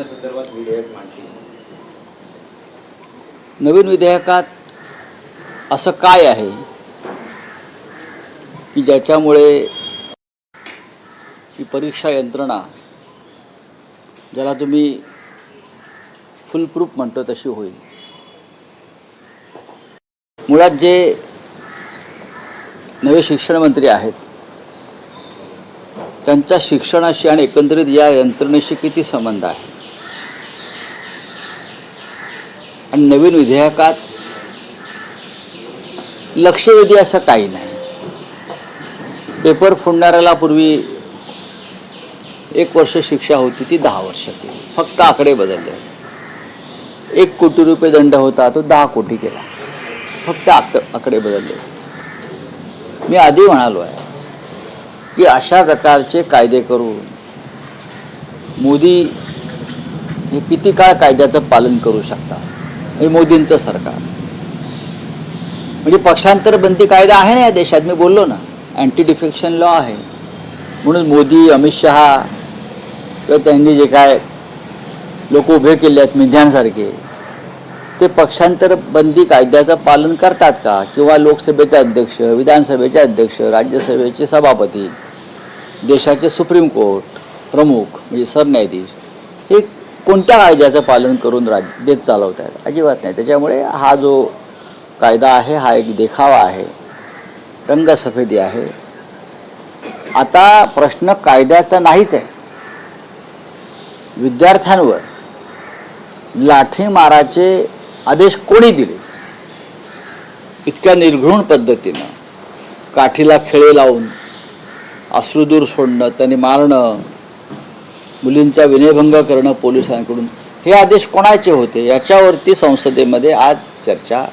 शिक्षणासंदर्भात विधेयक मांडतील. नवीन विधेयकात असं काय आहे की ज्याच्यामुळे ही परीक्षा यंत्रणा ज्याला तुम्ही फुल प्रूफ म्हणतो तशी होईल. मुळात जे नवे शिक्षण मंत्री आहेत त्यांच्या शिक्षणाशी आणि एकंदरीत या यंत्रणेशी किती संबंध आहे आणि नवीन विधेयकात लक्षवेधी असं काही नाही. पेपर फोडणाऱ्याला पूर्वी 1 वर्ष शिक्षा होती ती 10 वर्ष केली, फक्त आकडे बदलले. 1 कोटी रुपये दंड होता तो 10 कोटी केला, फक्त आकडे बदलले. मी आधी म्हणालो आहे की अशा प्रकारचे कायदे करून मोदी हे किती काळ कायद्याचं पालन करू शकतात. हे मोदींचं सरकार म्हणजे पक्षांतर बंदी कायदा आहे ना या देशात. मी बोललो ना, अँटी डिफेक्शन लॉ आहे. म्हणून मोदी, अमित शहा किंवा त्यांनी जे काय लोक उभे केले आहेत मिध्यांसारखे, ते पक्षांतर बंदी कायद्याचं पालन करतात का? किंवा लोकसभेचे अध्यक्ष, विधानसभेचे अध्यक्ष, राज्यसभेचे सभापती, देशाचे सुप्रीम कोर्ट प्रमुख म्हणजे सरन्यायाधीश हे कोणत्या कायद्याचं पालन करून देश चालवत आहेत? अजिबात नाही. त्याच्यामुळे हा जो कायदा आहे हा एक देखावा आहे, रंगसफेदी आहे. आता प्रश्न कायद्याचा नाहीच आहे. विद्यार्थ्यांवर लाठीमाराचे आदेश कोणी दिले? इतक्या निर्घृण पद्धतीनं काठीला खिळे लावून अश्रुधूर सोडणं, त्यांनी मारणं, मुलींचा विनयभंग करणं पोलिसांकडून, हे आदेश कोणाचे होते? याच्यावरती संसदेमध्ये आज चर्चा